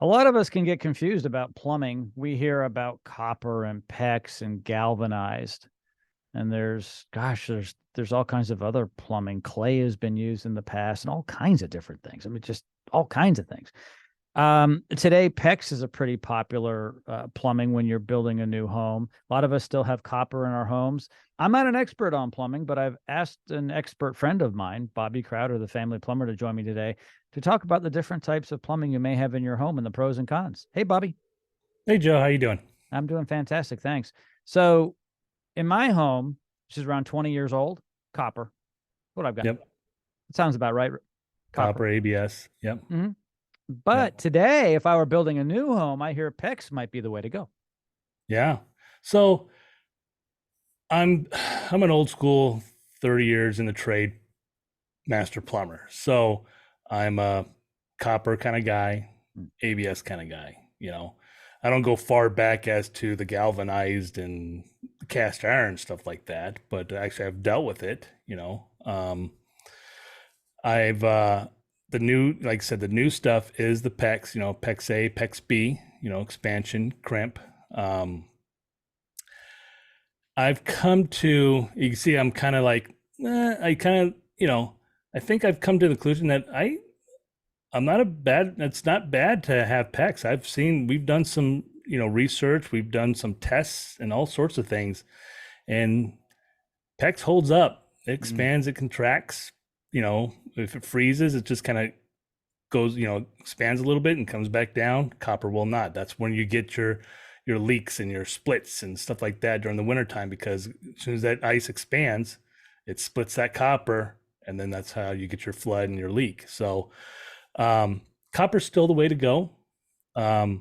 A lot of us can get confused about plumbing. We hear about copper and PEX and galvanized, and there's all kinds of other plumbing. Clay has been used in the past and all kinds of different things. I mean, just all kinds of things. Today, PEX is a pretty popular plumbing when you're building a new home. A lot of us still have copper in our homes. I'm not an expert on plumbing, but I've asked an expert friend of mine, Bobby Crowder, the family plumber, to join me today to talk about the different types of plumbing you may have in your home and the pros and cons. Hey, Bobby. Hey, Joe, how you doing? I'm doing fantastic. Thanks. So in my home, which is around 20 years old, copper. What I've got. Yep. It sounds about right. Copper ABS. Yep. Mm-hmm. But today, if I were building a new home, I hear PEX might be the way to go. Yeah. So I'm an old school 30 years in the trade master plumber. So I'm a copper kind of guy, ABS kind of guy, I don't go far back as to the galvanized and cast iron stuff like that, but actually I've dealt with it, I've the new, like I said, the new stuff is the PEX, PEX A, PEX B, expansion, crimp. I've come to, you can see I'm kind of like, I think I've come to the conclusion that it's not bad to have PEX. We've done some, research, we've done some tests and all sorts of things, and PEX holds up. It expands, it contracts, if it freezes, it just kind of goes, expands a little bit and comes back down. Copper will not. That's when you get your leaks and your splits and stuff like that during the wintertime, because as soon as that ice expands, it splits that copper, and then that's how you get your flood and your leak. So copper's still the way to go on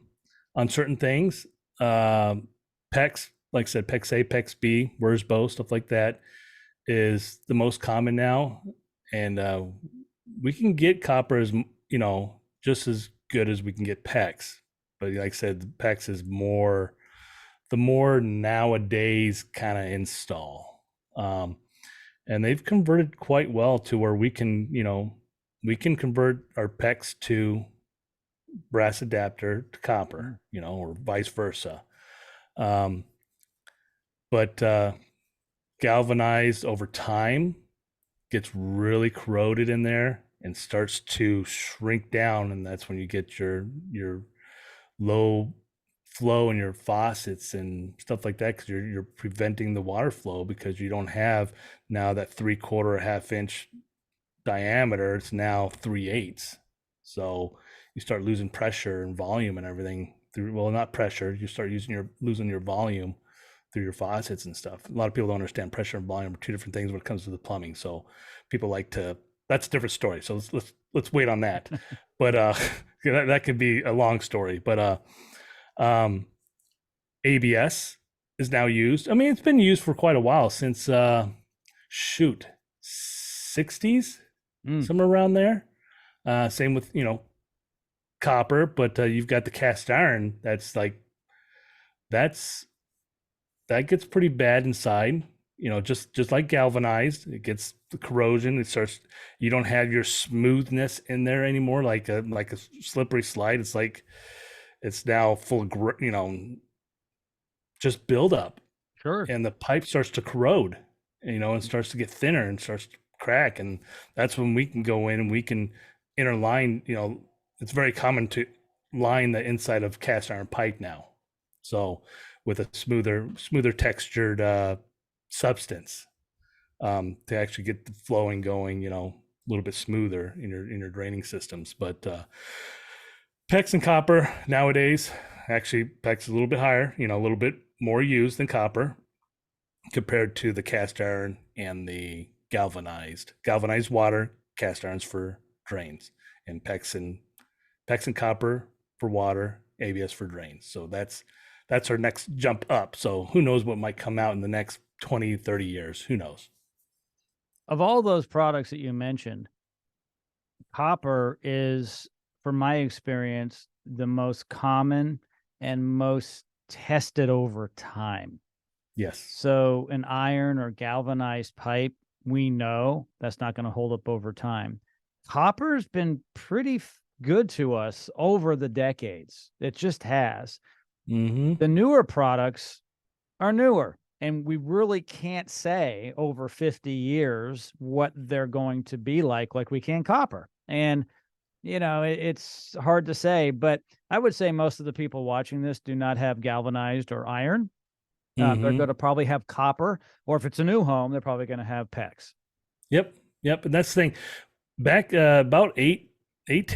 certain things. PEX, like I said, PEX A, PEX B, Wurzbo, stuff like that is the most common now. And we can get copper as, just as good as we can get PEX. But like I said, the PEX is the more nowadays kind of install. And they've converted quite well to where we can convert our PEX to brass adapter to copper, or vice versa. But galvanized over time gets really corroded in there and starts to shrink down, and that's when you get your low flow in your faucets and stuff like that, because you're preventing the water flow, because you don't have now that 3/4 or ½ inch diameter. It's now 3/8. So you start losing pressure and volume and everything through, well, not pressure, you start losing your volume through your faucets and stuff. A lot of people don't understand pressure and volume are two different things when it comes to the plumbing. So people like to, that's a different story. So let's wait on that. But that could be a long story. But ABS is now used. I mean, it's been used for quite a while, since 60s, somewhere around there. Same with, copper, but you've got the cast iron. That gets pretty bad inside, just like galvanized. It gets the corrosion. You don't have your smoothness in there anymore, like a slippery slide. It's now full of, just build up. Sure. And the pipe starts to corrode, and starts to get thinner and starts to crack. And that's when we can go in and we can interline, it's very common to line the inside of cast iron pipe now. So with a smoother textured substance, to actually get the flowing going, a little bit smoother in your draining systems. But PEX and copper nowadays, actually PEX is a little bit higher, a little bit more used than copper compared to the cast iron and the galvanized water, cast irons for drains, and PEX and copper for water, ABS for drains. So that's our next jump up. So who knows what might come out in the next 20, 30 years? Who knows? Of all those products that you mentioned, copper is, from my experience, the most common and most tested over time. Yes. So an iron or galvanized pipe, we know that's not going to hold up over time. Copper's been pretty good to us over the decades. It just has. Mm-hmm. The newer products are newer, and we really can't say over 50 years what they're going to be like we can copper. And, it's hard to say, but I would say most of the people watching this do not have galvanized or iron. They're Mm-hmm. going to probably have copper, or if it's a new home, they're probably going to have PEX. Yep. And that's the thing. Back about 10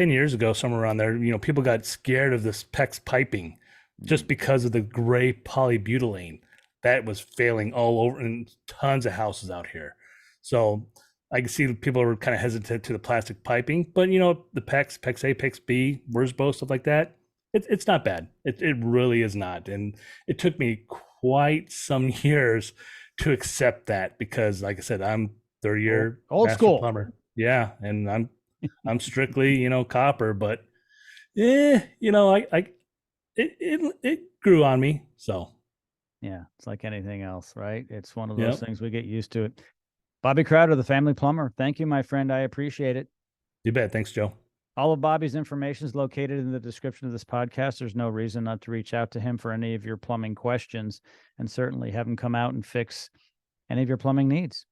years ago, somewhere around there, people got scared of this PEX piping just because of the gray polybutylene that was failing all over in tons of houses out here. So I can see people are kind of hesitant to the plastic piping, but the PEX A, PEX B, Wurzbo, stuff like that, it's not bad. It really is not. And it took me quite some years to accept that because, like I said, I'm 30-year old master school plumber. Yeah, and I'm strictly copper, but it grew on me. So yeah, it's like anything else, right? It's one of yep. those things we get used to it. Bobby Crowder, the Family Plumber. Thank you, my friend. I appreciate it. You bet. Thanks, Joe. All of Bobby's information is located in the description of this podcast. There's no reason not to reach out to him for any of your plumbing questions, and certainly have him come out and fix any of your plumbing needs.